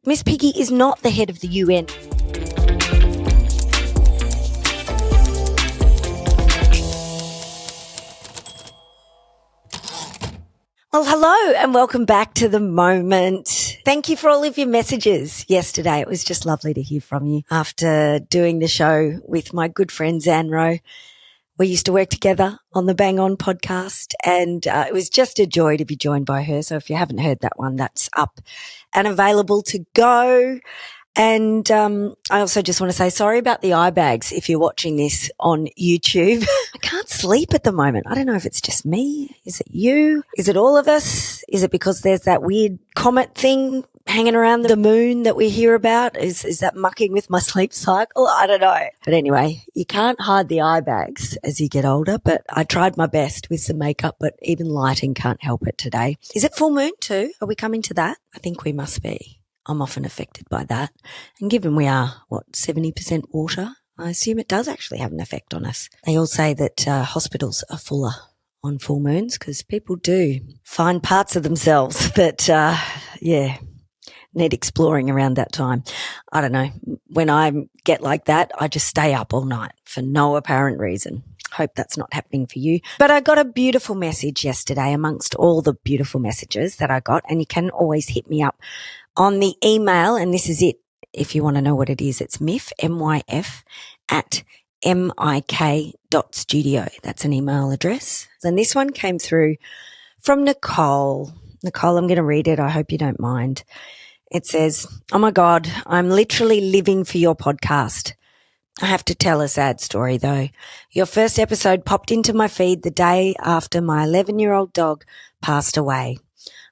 Miss Piggy is not the head of the UN. Well, hello and welcome back to The Moment. Thank you for all of your messages yesterday. It was just lovely to hear from you after doing the show with my good friend Zanro. We used to work together on the Bang On podcast, and it was just a joy to be joined by her. So if you haven't heard that one, that's up and available to go. And I also just want to say sorry about the eye bags if you're watching this on YouTube. I can't sleep at the moment. I don't know if it's just me. Is it you? Is it all of us? Is it because there's that weird comet thing hanging around the moon that we hear about? Is that mucking with my sleep cycle? I don't know. But anyway, you can't hide the eye bags as you get older, but I tried my best with some makeup, but even lighting can't help it today. Is it full moon too? Are we coming to that? I think we must be. I'm often affected by that. And given we are, 70% water, I assume it does actually have an effect on us. They all say that hospitals are fuller on full moons because people do find parts of themselves that, need exploring around that time. I don't know. When I get like that, I just stay up all night for no apparent reason. Hope that's not happening for you. But I got a beautiful message yesterday amongst all the beautiful messages that I got, and you can always hit me up on the email, and this is it. If you want to know what it is, it's Myf, M-Y-F, at mik.studio. That's an email address. And this one came through from Nicole. Nicole, I'm going to read it. I hope you don't mind. It says, "Oh my God, I'm literally living for your podcast. I have to tell a sad story though. Your first episode popped into my feed the day after my 11-year-old dog passed away.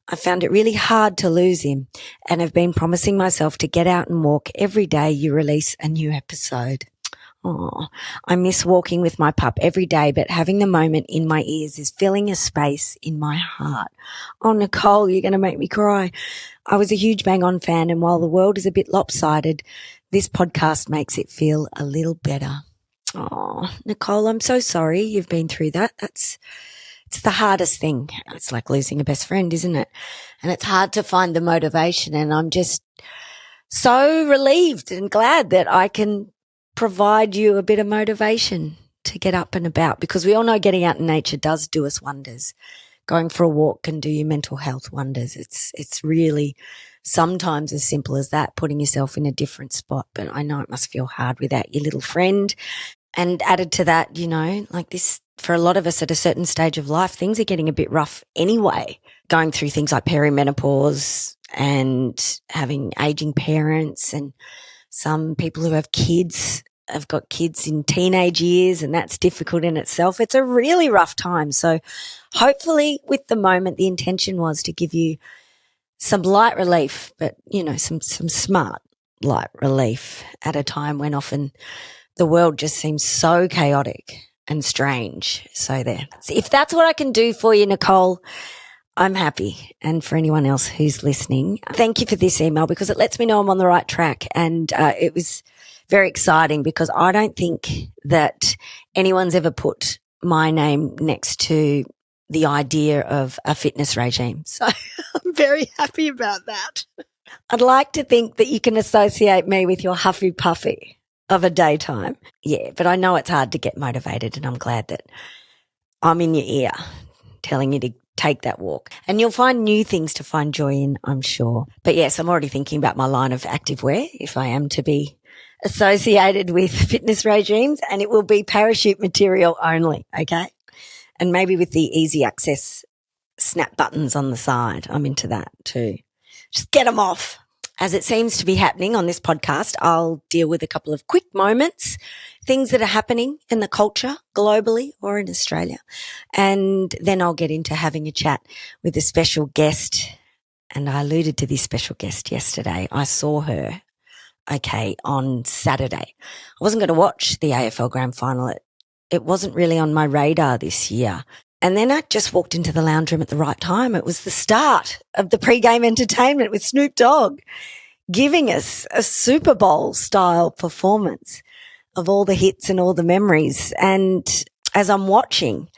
I found it really hard to lose him and have been promising myself to get out and walk every day you release a new episode. Oh, I miss walking with my pup every day, but having the moment in my ears is filling a space in my heart. Oh, Nicole, you're going to make me cry. I was a huge Bang On fan, and while the world is a bit lopsided, this podcast makes it feel a little better." Oh, Nicole, I'm so sorry you've been through that. It's the hardest thing. It's like losing a best friend, isn't it? And it's hard to find the motivation. And I'm just so relieved and glad that I can provide you a bit of motivation to get up and about, because we all know getting out in nature does do us wonders. Going for a walk can do your mental health wonders. It's really sometimes as simple as that, putting yourself in a different spot. But I know it must feel hard without your little friend. And added to that, like this, for a lot of us at a certain stage of life, things are getting a bit rough anyway. Going through things like perimenopause and having aging parents, and some people who have kids have got kids in teenage years, and that's difficult in itself. It's a really rough time. So hopefully with The Moment, the intention was to give you some light relief, but, some smart light relief at a time when often the world just seems so chaotic and strange. So there. If that's what I can do for you, Nicole, I'm happy. And for anyone else who's listening, thank you for this email, because it lets me know I'm on the right track. And it was very exciting, because I don't think that anyone's ever put my name next to the idea of a fitness regime. So I'm very happy about that. I'd like to think that you can associate me with your huffy puffy of a daytime. Yeah, but I know it's hard to get motivated, and I'm glad that I'm in your ear telling you to take that walk. And you'll find new things to find joy in, I'm sure. But yes, I'm already thinking about my line of activewear if I am to be associated with fitness regimes, and it will be parachute material only, okay? And maybe with the easy access snap buttons on the side. I'm into that too. Just get them off. As it seems to be happening on this podcast, I'll deal with a couple of quick moments, things that are happening in the culture globally or in Australia. And then I'll get into having a chat with a special guest. And I alluded to this special guest yesterday. I saw her, on Saturday. I wasn't going to watch the AFL Grand Final. It wasn't really on my radar this year. And then I just walked into the lounge room at the right time. It was the start of the pre-game entertainment with Snoop Dogg giving us a Super Bowl style performance of all the hits and all the memories. And as I'm watching,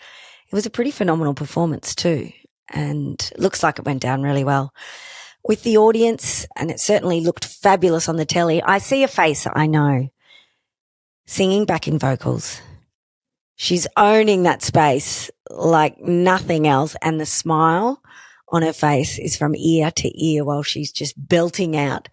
it was a pretty phenomenal performance too. And it looks like it went down really well. with the audience, and it certainly looked fabulous on the telly. I see a face I know singing backing vocals. She's owning that space like nothing else, and the smile on her face is from ear to ear while she's just belting out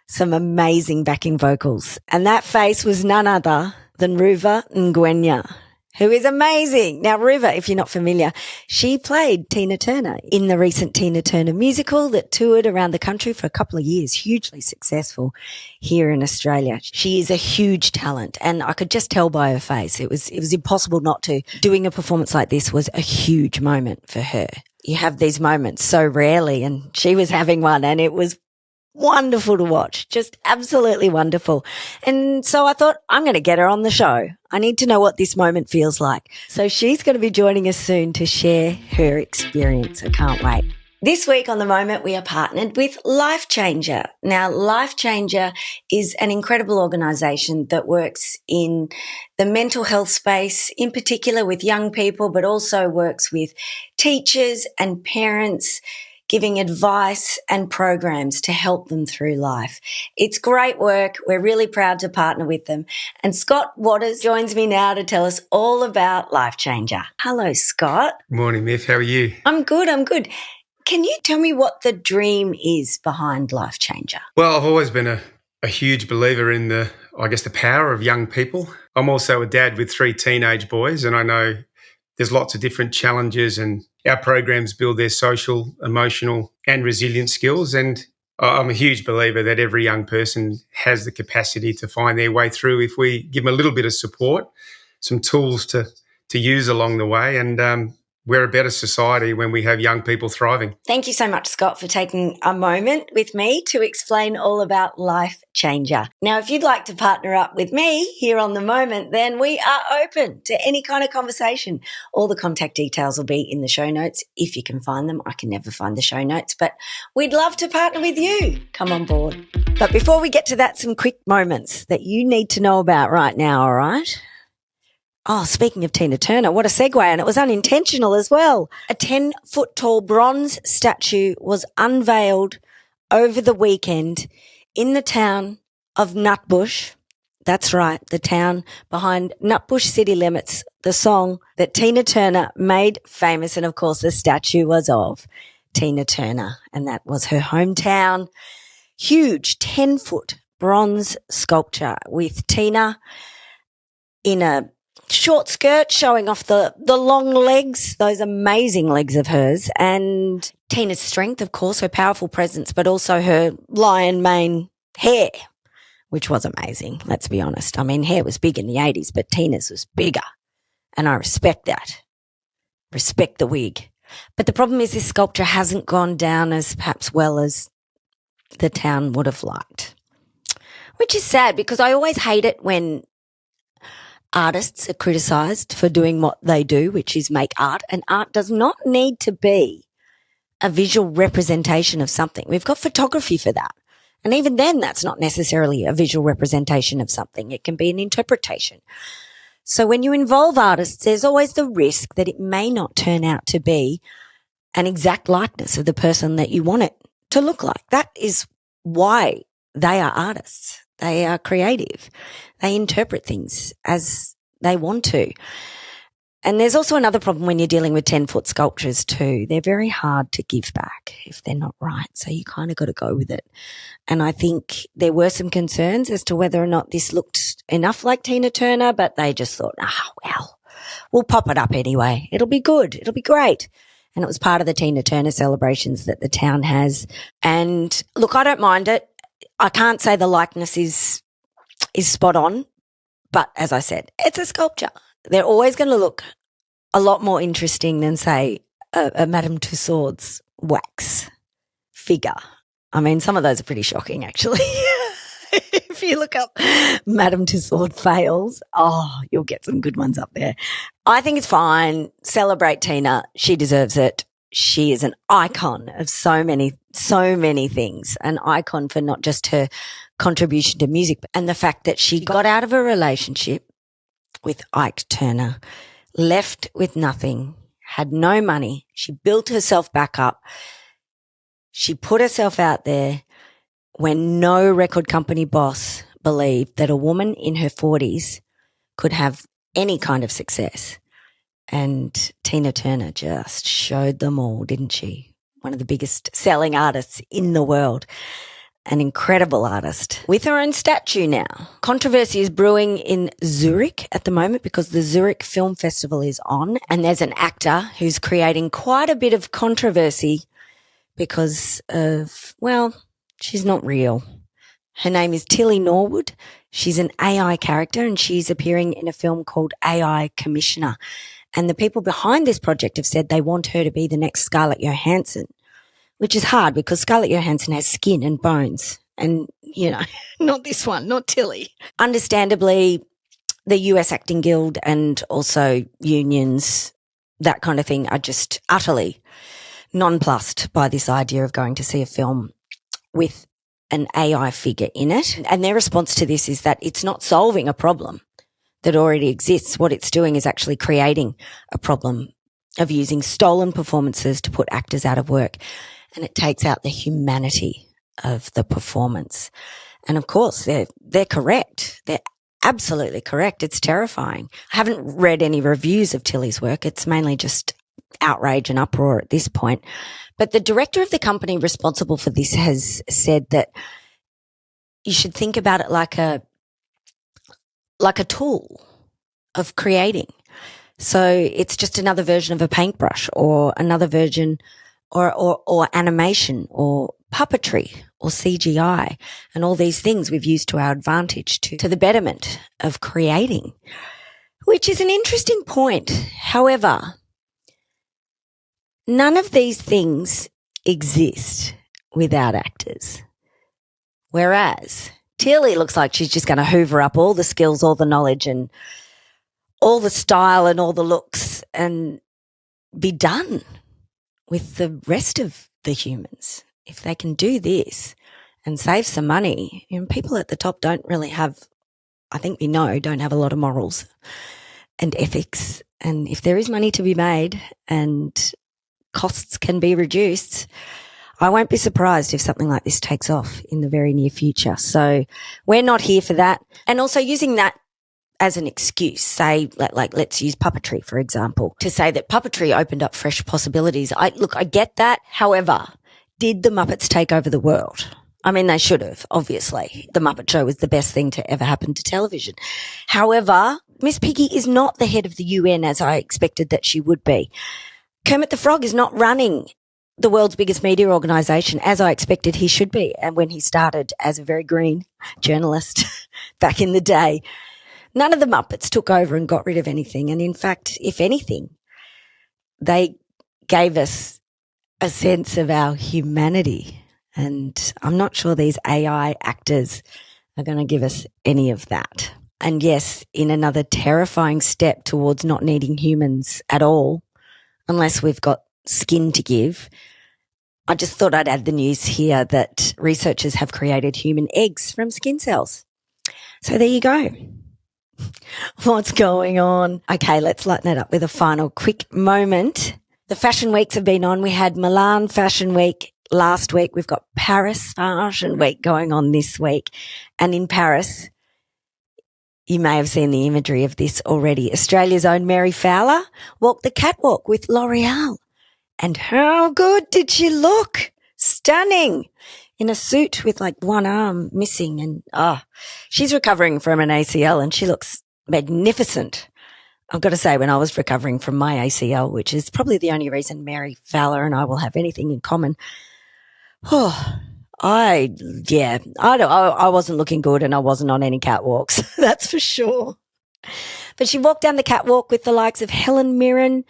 some amazing backing vocals. And that face was none other than Ruva Ngwenya, who is amazing. Now, Ruva, if you're not familiar, she played Tina Turner in the recent Tina Turner musical that toured around the country for a couple of years, hugely successful here in Australia. She is a huge talent, and I could just tell by her face. It was impossible not to. Doing a performance like this was a huge moment for her. You have these moments so rarely, and she was having one, and it was wonderful to watch, just absolutely wonderful. And so I thought, I'm going to get her on the show. I need to know what this moment feels like. So she's going to be joining us soon to share her experience. I can't wait. This week on The Moment, we are partnered with LifeChanger. Now, LifeChanger is an incredible organisation that works in the mental health space, in particular with young people, but also works with teachers and parents, giving advice and programs to help them through life. It's great work. We're really proud to partner with them. And Scott Waters joins me now to tell us all about LifeChanger. Hello, Scott. Morning, Myf. How are you? I'm good. Can you tell me what the dream is behind LifeChanger? Well, I've always been a huge believer in the power of young people. I'm also a dad with 3 teenage boys, and I know there's lots of different challenges, and our programs build their social, emotional and resilient skills. And I'm a huge believer that every young person has the capacity to find their way through if we give them a little bit of support, some tools to use along the way. And we're a better society when we have young people thriving. Thank you so much, Scott, for taking a moment with me to explain all about LifeChanger. Now, if you'd like to partner up with me here on The Moment, then we are open to any kind of conversation. All the contact details will be in the show notes if you can find them. I can never find the show notes, but we'd love to partner with you. Come on board. But before we get to that, some quick moments that you need to know about right now, all right? Oh, speaking of Tina Turner, what a segue, and it was unintentional as well. A 10-foot tall bronze statue was unveiled over the weekend in the town of Nutbush. That's right, the town behind Nutbush city limits, the song that Tina Turner made famous, and of course the statue was of Tina Turner, and that was her hometown. Huge 10-foot bronze sculpture with Tina in a short skirt showing off the long legs, those amazing legs of hers, and Tina's strength, of course, her powerful presence, but also her lion mane hair, which was amazing, let's be honest. I mean, hair was big in the 80s, but Tina's was bigger, and I respect that. Respect the wig. But the problem is this sculpture hasn't gone down as perhaps well as the town would have liked, which is sad because I always hate it when artists are criticised for doing what they do, which is make art, and art does not need to be a visual representation of something. We've got photography for that. And even then, that's not necessarily a visual representation of something. It can be an interpretation. So when you involve artists, there's always the risk that it may not turn out to be an exact likeness of the person that you want it to look like. That is why they are artists. They are creative. They interpret things as they want to. And there's also another problem when you're dealing with 10-foot sculptures too. They're very hard to give back if they're not right. So you kind of got to go with it. And I think there were some concerns as to whether or not this looked enough like Tina Turner, but they just thought, well, we'll pop it up anyway. It'll be good. It'll be great. And it was part of the Tina Turner celebrations that the town has. And look, I don't mind it. I can't say the likeness is spot on, but as I said, it's a sculpture. They're always going to look a lot more interesting than, say, a Madame Tussauds wax figure. I mean, some of those are pretty shocking, actually. If you look up Madame Tussauds fails, you'll get some good ones up there. I think it's fine. Celebrate Tina. She deserves it. She is an icon of so many things, an icon for not just her contribution to music and the fact that she got out of a relationship with Ike Turner, left with nothing, had no money. She built herself back up. She put herself out there when no record company boss believed that a woman in her 40s could have any kind of success. And Tina Turner just showed them all, didn't she? One of the biggest selling artists in the world. An incredible artist with her own statue now. Controversy is brewing in Zurich at the moment because the Zurich Film Festival is on, and there's an actor who's creating quite a bit of controversy because of, well, she's not real. Her name is Tilly Norwood. She's an AI character and she's appearing in a film called AI Commissioner. And the people behind this project have said they want her to be the next Scarlett Johansson, which is hard because Scarlett Johansson has skin and bones and, you know, not this one, not Tilly. Understandably, the US Acting Guild and also unions, that kind of thing, are just utterly nonplussed by this idea of going to see a film with an AI figure in it. And their response to this is that it's not solving a problem that already exists. What it's doing is actually creating a problem of using stolen performances to put actors out of work. And it takes out the humanity of the performance. And of course, they're correct. They're absolutely correct. It's terrifying. I haven't read any reviews of Tilly's work. It's mainly just outrage and uproar at this point. But the director of the company responsible for this has said that you should think about it like a tool of creating. So it's just another version of a paintbrush or another version or animation or puppetry or CGI and all these things we've used to our advantage to the betterment of creating, which is an interesting point. However, none of these things exist without actors. Whereas Tilly looks like she's just going to hoover up all the skills, all the knowledge and all the style and all the looks and be done with the rest of the humans. If they can do this and save some money, you know, people at the top don't really have, I think we know, don't have a lot of morals and ethics. And if there is money to be made and costs can be reduced, I won't be surprised if something like this takes off in the very near future. So we're not here for that. And also using that as an excuse, say, like let's use puppetry, for example, to say that puppetry opened up fresh possibilities. I get that. However, did the Muppets take over the world? I mean, they should have, obviously. The Muppet Show was the best thing to ever happen to television. However, Miss Piggy is not the head of the UN as I expected that she would be. Kermit the Frog is not running the world's biggest media organisation as I expected he should be. And when he started as a very green journalist back in the day, none of the Muppets took over and got rid of anything. And in fact, if anything, they gave us a sense of our humanity. And I'm not sure these AI actors are going to give us any of that. And yes, in another terrifying step towards not needing humans at all, unless we've got skin to give, I just thought I'd add the news here that researchers have created human eggs from skin cells. So there you go. What's going on? Okay, let's lighten it up with a final quick moment. The fashion weeks have been on. We had Milan Fashion Week last week. We've got Paris Fashion Week going on this week. And in Paris, you may have seen the imagery of this already. Australia's own Mary Fowler walked the catwalk with L'Oreal. And how good did she look? Stunning. In a suit with like one arm missing. And she's recovering from an ACL and she looks magnificent. I've got to say, when I was recovering from my ACL, which is probably the only reason Mary Fowler and I will have anything in common. I wasn't looking good and I wasn't on any catwalks. That's for sure. But she walked down the catwalk with the likes of Helen Mirren,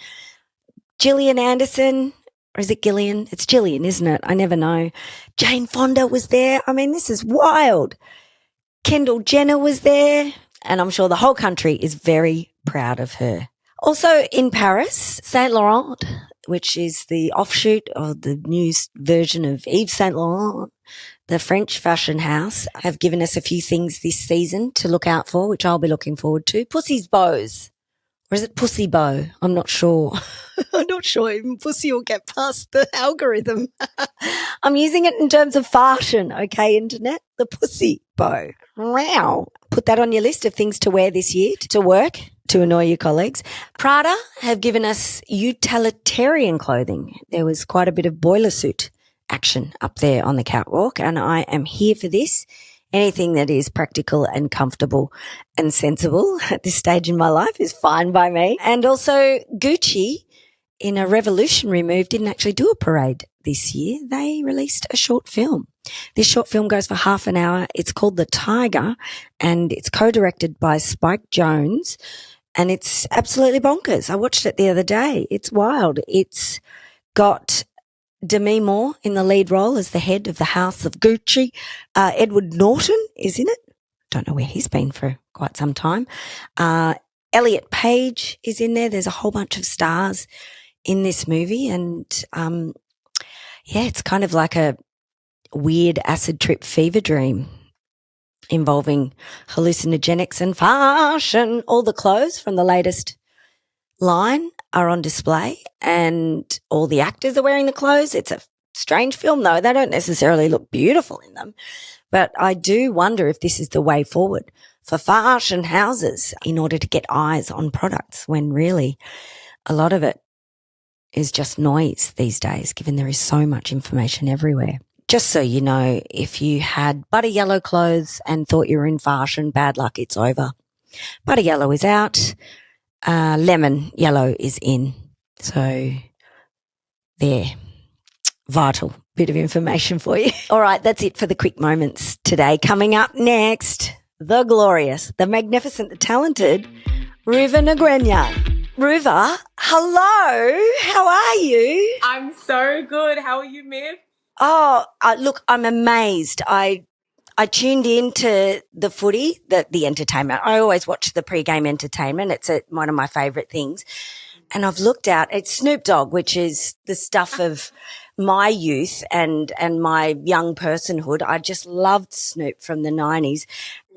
Gillian Anderson, or is it Gillian? It's Gillian, isn't it? I never know. Jane Fonda was there. I mean, this is wild. Kendall Jenner was there. And I'm sure the whole country is very proud of her. Also in Paris, Saint Laurent, which is the offshoot of the new version of Yves Saint Laurent, the French fashion house, have given us a few things this season to look out for, which I'll be looking forward to. Pussy's bows. Or is it pussy bow? I'm not sure. I'm not sure even pussy will get past the algorithm. I'm using it in terms of fashion, okay, internet? The pussy bow. Wow. Put that on your list of things to wear this year to work, to annoy your colleagues. Prada have given us utilitarian clothing. There was quite a bit of boiler suit action up there on the catwalk, and I am here for this. Anything that is practical and comfortable and sensible at this stage in my life is fine by me. And also Gucci, in a revolutionary move, didn't actually do a parade this year. They released a short film. This short film goes for half an hour. It's called The Tiger, and it's co-directed by Spike Jonze, and it's absolutely bonkers. I watched it the other day. It's wild. It's got Demi Moore in the lead role as the head of the House of Gucci. Edward Norton is in it. Don't know where he's been for quite some time. Elliot Page is in there. There's a whole bunch of stars in this movie, and it's kind of like a weird acid trip fever dream involving hallucinogenics and fashion. All the clothes from the latest line are on display, and all the actors are wearing the clothes. It's a strange film, though. They don't necessarily look beautiful in them, but I do wonder if this is the way forward for fashion houses in order to get eyes on products, when really a lot of it is just noise these days, given there is so much information everywhere. Just so you know, if you had butter yellow clothes and thought you were in fashion, bad luck, it's over. Butter yellow is out. Lemon yellow is in. So there, vital bit of information for you. All right, that's it for the quick moments today. Coming up next, the glorious, the magnificent, the talented Ruva Ngwenya. Ruva, hello. How are you? I'm so good. How are you, Myf? Oh, look, I'm amazed. I tuned into the footy, the entertainment. I always watch the pre-game entertainment. It's one of my favourite things. And I've looked out, it's Snoop Dogg, which is the stuff of my youth and my young personhood. I just loved Snoop from the 90s.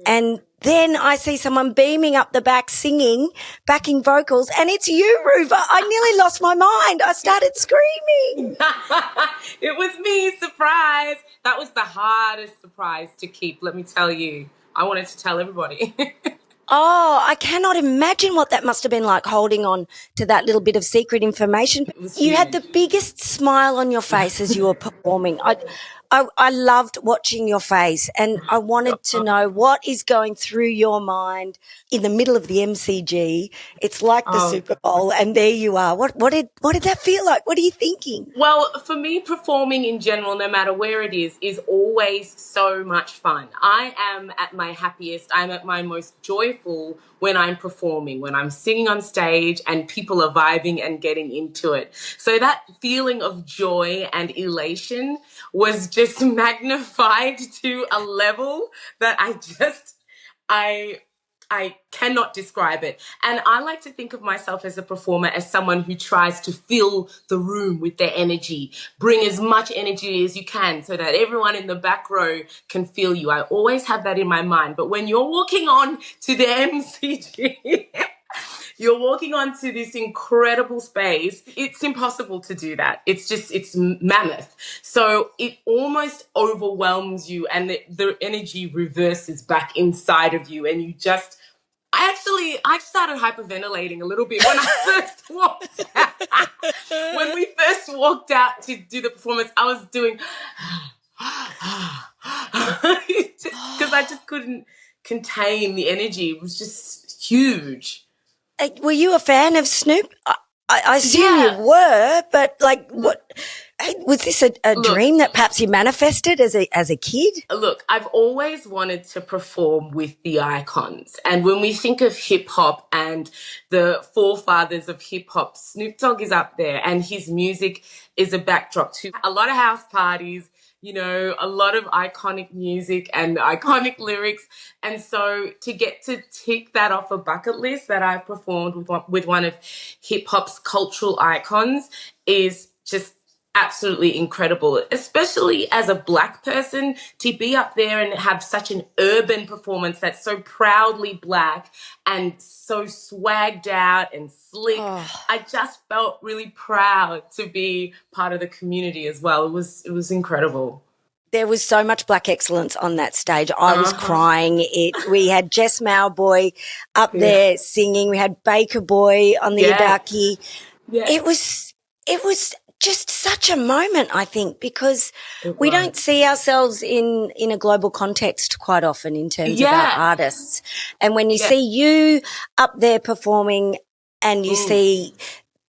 And then I see someone beaming up the back singing, backing vocals, and it's you, Ruva. I nearly lost my mind. I started screaming. It was me, surprise. That was the hardest surprise to keep, let me tell you. I wanted to tell everybody. Oh, I cannot imagine what that must have been like, holding on to that little bit of secret information. You had the biggest smile on your face as you were performing. I loved watching your face, and I wanted to know what is going through your mind in the middle of the MCG. It's like the Super Bowl, and there you are. What did that feel like? What are you thinking? Well, for me, performing in general, no matter where it is always so much fun. I am at my happiest, I'm at my most joyful when I'm performing, when I'm singing on stage and people are vibing and getting into it. So that feeling of joy and elation was just magnified to a level that I cannot describe it. And I like to think of myself as a performer as someone who tries to fill the room with their energy, bring as much energy as you can so that everyone in the back row can feel you. I always have that in my mind. But when you're walking on to the MCG, you're walking onto this incredible space. It's impossible to do that. It's mammoth. So it almost overwhelms you, and the energy reverses back inside of you. And I started hyperventilating a little bit when I first walked out. When we first walked out to do the performance, I was doing because I just couldn't contain the energy. It was just huge. Were you a fan of Snoop? I assume you were, but what was this a dream that perhaps you manifested as a kid? Look, I've always wanted to perform with the icons, and when we think of hip hop and the forefathers of hip hop, Snoop Dogg is up there, and his music is a backdrop to a lot of house parties. A lot of iconic music and iconic lyrics. And so to get to tick that off a bucket list that I've performed with one of hip hop's cultural icons is just absolutely incredible, especially as a Black person, to be up there and have such an urban performance that's so proudly Black and so swagged out and slick. Oh. I just felt really proud to be part of the community as well. It was incredible. There was so much Black excellence on that stage. I was crying. We had Jess Mauboy up there singing. We had Baker Boy on the Yadaki. Yeah. It was just such a moment, I think, because we don't see ourselves in a global context quite often in terms of our artists. And when you see you up there performing and you see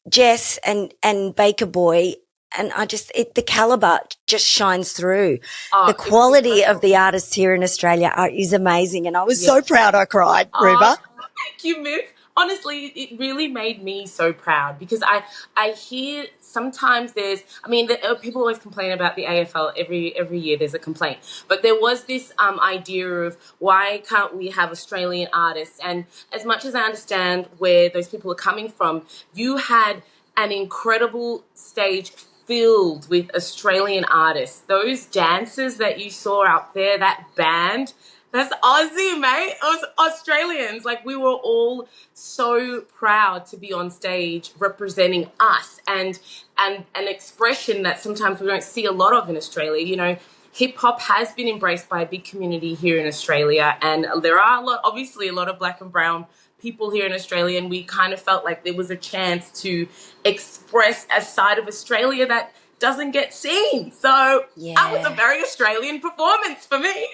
Jess and Baker Boy, and the caliber just shines through. The quality of the artists here in Australia is amazing, and I was so proud I cried, Ruva. Thank you, Myf. Honestly, it really made me so proud because I hear sometimes people always complain about the AFL every year. There's a complaint, but there was this idea of why can't we have Australian artists? And as much as I understand where those people are coming from, you had an incredible stage filled with Australian artists. Those dancers that you saw out there, that band, that's Aussie, mate. It was Australians. Like, we were all so proud to be on stage representing us and an expression that sometimes we don't see a lot of in Australia. You know, hip hop has been embraced by a big community here in Australia, and there are obviously a lot of Black and brown people here in Australia, and we kind of felt like there was a chance to express a side of Australia that doesn't get seen. So that was a very Australian performance for me.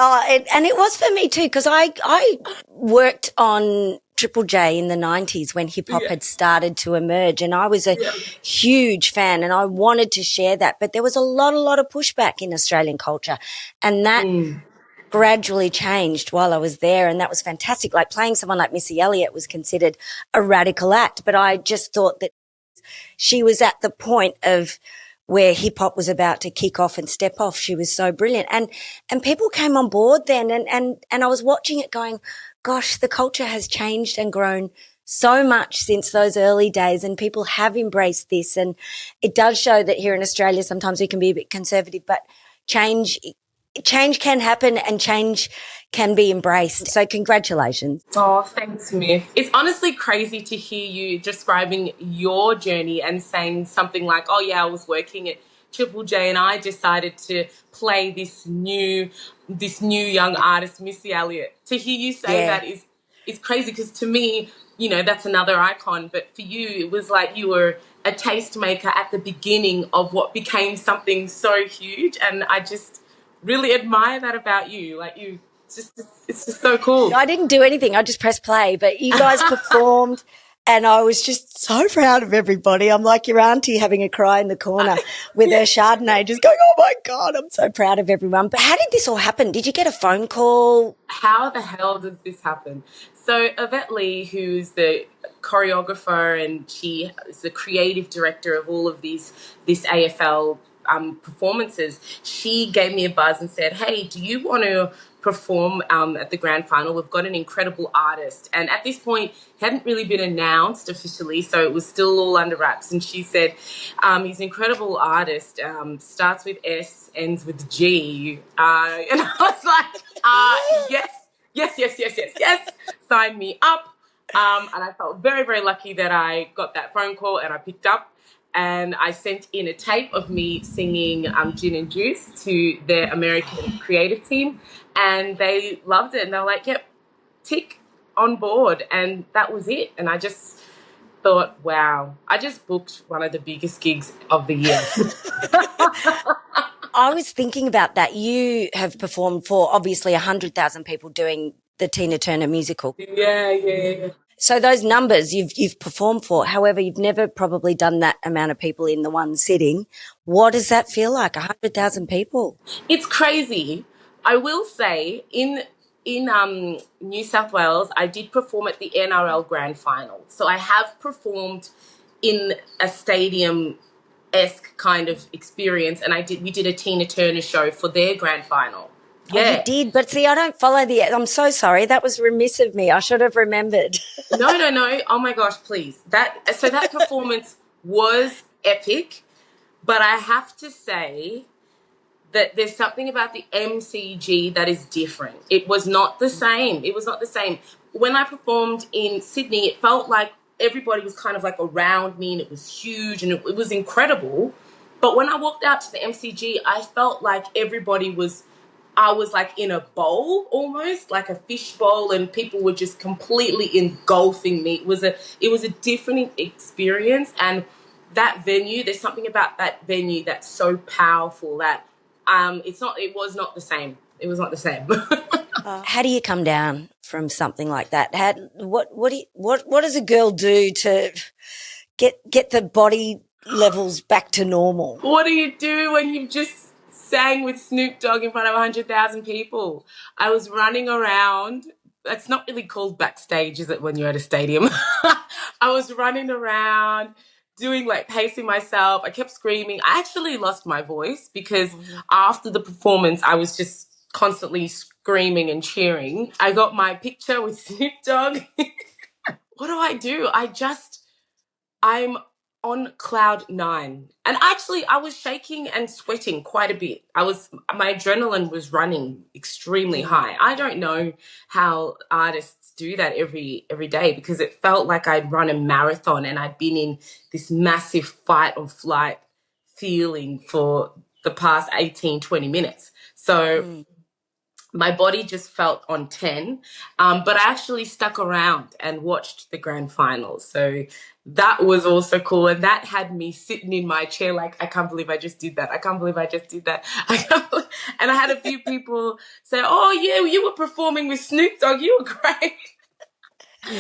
And it was for me too, because I worked on Triple J in the 90s when hip hop had started to emerge, and I was a huge fan and I wanted to share that, but there was a lot of pushback in Australian culture, and that gradually changed while I was there, and that was fantastic. Like, playing someone like Missy Elliott was considered a radical act, but I just thought that she was at the point of where hip hop was about to kick off and step off. She was so brilliant, and people came on board then, and I was watching it going, gosh, the culture has changed and grown so much since those early days, and people have embraced this, and it does show that here in Australia sometimes we can be a bit conservative, but change can happen and change can be embraced. So congratulations. Oh, thanks, Myf. It's honestly crazy to hear you describing your journey and saying something like, oh, yeah, I was working at Triple J and I decided to play this new young artist, Missy Elliott. To hear you say that is crazy, because to me, you know, that's another icon. But for you, it was like you were a tastemaker at the beginning of what became something so huge. And I just really admire that about you. Like, it's just so cool. I didn't do anything. I just pressed play, but you guys performed, and I was just so proud of everybody. I'm like your auntie having a cry in the corner with her Chardonnay, just going, oh my God, I'm so proud of everyone. But how did this all happen? Did you get a phone call? How the hell did this happen? So Yvette Lee, who's the choreographer and she is the creative director of all of this AFL performances, she gave me a buzz and said, hey, do you want to perform at the grand final? We've got an incredible artist. And at this point, he hadn't really been announced officially, so it was still all under wraps. And she said, he's an incredible artist, starts with S, ends with G. And I was like, yes, sign me up. And I felt very, very lucky that I got that phone call and I picked up. And I sent in a tape of me singing Gin and Juice to their American creative team, and they loved it. And they were like, yep, tick, on board. And that was it. And I just thought, wow, I just booked one of the biggest gigs of the year. I was thinking about that. You have performed for obviously 100,000 people doing the Tina Turner musical. Yeah. So those numbers you've performed for, however, you've never probably done that amount of people in the one sitting. What does that feel like, 100,000 people? It's crazy. I will say in New South Wales, I did perform at the NRL Grand Final. So I have performed in a stadium-esque kind of experience, and we did a Tina Turner show for their Grand Final. Yeah. Oh, you did, but see, I don't follow I'm so sorry. That was remiss of me. I should have remembered. No. Oh my gosh, please. That performance was epic. But I have to say that there's something about the MCG that is different. It was not the same. It was not the same. When I performed in Sydney, it felt like everybody was kind of like around me and it was huge and it was incredible. But when I walked out to the MCG, I felt like I was like in a bowl almost, like a fish bowl, and people were just completely engulfing me. It was a different experience, and that venue, there's something about that venue that's so powerful that it was not the same. It was not the same. How do you come down from something like that? What does a girl do to get the body levels back to normal? What do you do when you've just sang with Snoop Dogg in front of 100,000 people? I was running around. It's not really called backstage, is it, when you're at a stadium? I was running around doing like pacing myself. I kept screaming. I actually lost my voice because after the performance, I was just constantly screaming and cheering. I got my picture with Snoop Dogg. What do? I'm on cloud 9. And actually, I was shaking and sweating quite a bit. My adrenaline was running extremely high. I don't know how artists do that every day, because it felt like I'd run a marathon and I'd been in this massive fight or flight feeling for the past 18, 20 minutes. So my body just felt on 10, but I actually stuck around and watched the grand finals. So that was also cool. And that had me sitting in my chair like, I can't believe I just did that. I can't believe I just did that. And I had a few people say, oh, yeah, you were performing with Snoop Dogg. You were great.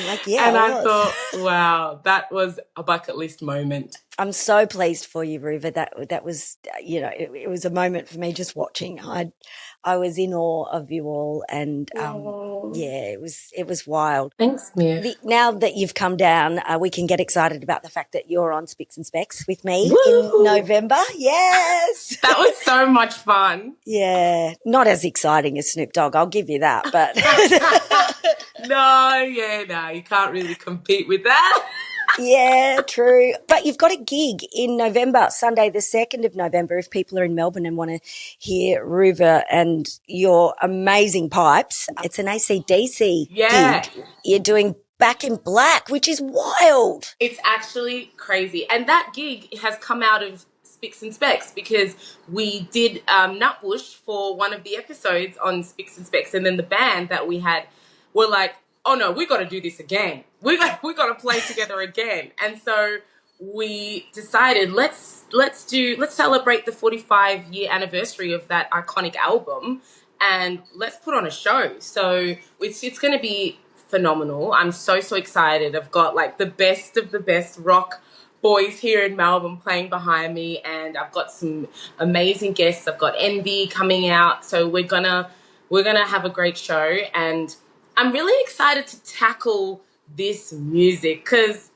Like, yeah, and I thought, wow, that was a bucket list moment. I'm so pleased for you, Ruva. That was, it was a moment for me just watching. I was in awe of you all, and it was wild. Thanks, Myf. Now that you've come down, we can get excited about the fact that you're on Spicks and Specks with me in November. Yes, that was so much fun. Yeah, not as exciting as Snoop Dogg, I'll give you that, but no, you can't really compete with that. Yeah, true. But you've got a gig in November, Sunday the 2nd of November, if people are in Melbourne and want to hear Ruva and your amazing pipes. It's an AC/DC gig. You're doing Back in Black, which is wild. It's actually crazy. And that gig has come out of Spicks and Specks because we did Nutbush for one of the episodes on Spicks and Specks, and then the band that we had were like, oh no, we got to do this again. We got to play together again. And so we decided let's celebrate the 45-year anniversary of that iconic album, and let's put on a show. So it's going to be phenomenal. I'm so excited. I've got like the best of the best rock boys here in Melbourne playing behind me, and I've got some amazing guests. I've got Envy coming out. So we're gonna have a great show, and I'm really excited to tackle this music because,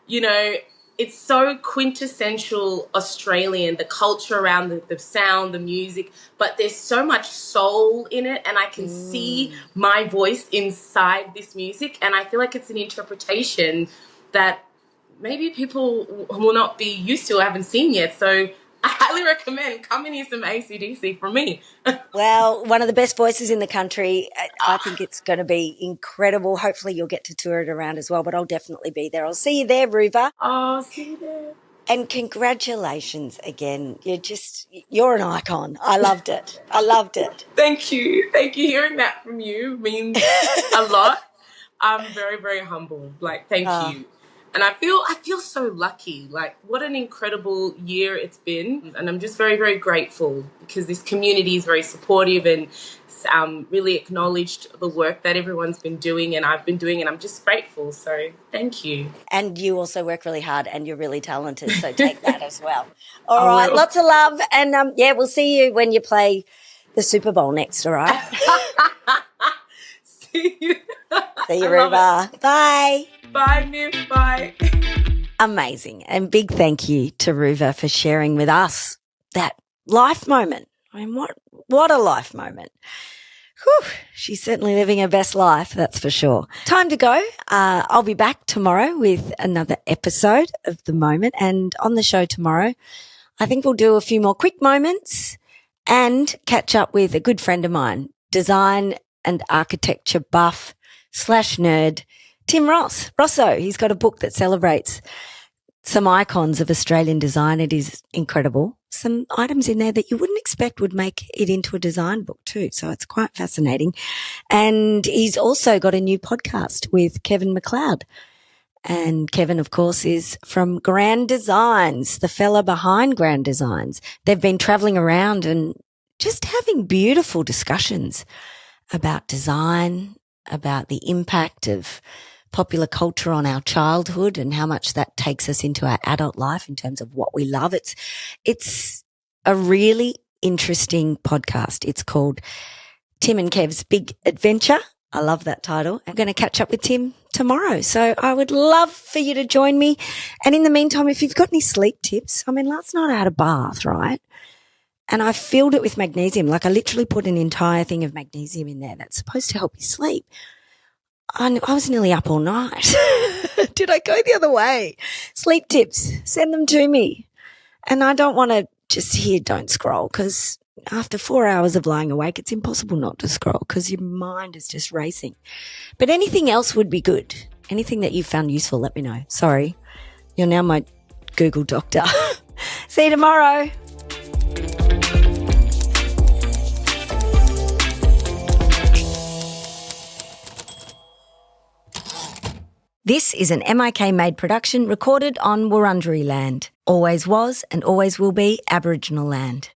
it's so quintessential Australian, the culture around the sound, the music, but there's so much soul in it, and I can see my voice inside this music, and I feel like it's an interpretation that maybe people will not be used to or haven't seen yet. So I highly recommend come and hear some AC/DC from me. Well, one of the best voices in the country. I think it's going to be incredible. Hopefully you'll get to tour it around as well, but I'll definitely be there. I'll see you there, Ruva. Oh, see you there. And congratulations again. You're an icon. I loved it. I loved it. Thank you. Hearing that from you means a lot. I'm very, very humbled. Thank you. And I feel so lucky. What an incredible year it's been. And I'm just very, very grateful because this community is very supportive and really acknowledged the work that everyone's been doing and I've been doing, and I'm just grateful. So thank you. And you also work really hard and you're really talented, so take that as well. All right, lots of love. And, we'll see you when you play the Super Bowl next, all right? See you. See you, Ruva. Bye. Bye, Myf. Bye. Amazing. And big thank you to Ruva for sharing with us that life moment. I mean, what a life moment. Whew, she's certainly living her best life, that's for sure. Time to go. I'll be back tomorrow with another episode of The Moment. And on the show tomorrow, I think we'll do a few more quick moments and catch up with a good friend of mine, design and architecture buff / nerd, Tim Rosso. He's got a book that celebrates some icons of Australian design. It is incredible. Some items in there that you wouldn't expect would make it into a design book too. So it's quite fascinating. And he's also got a new podcast with Kevin McLeod. And Kevin, of course, is from Grand Designs, the fella behind Grand Designs. They've been traveling around and just having beautiful discussions about design, about the impact of popular culture on our childhood and how much that takes us into our adult life in terms of what we love. It's a really interesting podcast. It's called Tim and Kev's Big Adventure. I love that title. I'm going to catch up with Tim tomorrow. So I would love for you to join me. And in the meantime, if you've got any sleep tips, I mean, last night I had a bath, right? And I filled it with magnesium. Like I literally put an entire thing of magnesium in there that's supposed to help you sleep. I was nearly up all night. Did I go the other way? Sleep tips, send them to me. And I don't want to just hear don't scroll, because after 4 hours of lying awake, it's impossible not to scroll because your mind is just racing. But anything else would be good. Anything that you found useful, let me know. Sorry, you're now my Google doctor. See you tomorrow. This is an MIK made production recorded on Wurundjeri land. Always was and always will be Aboriginal land.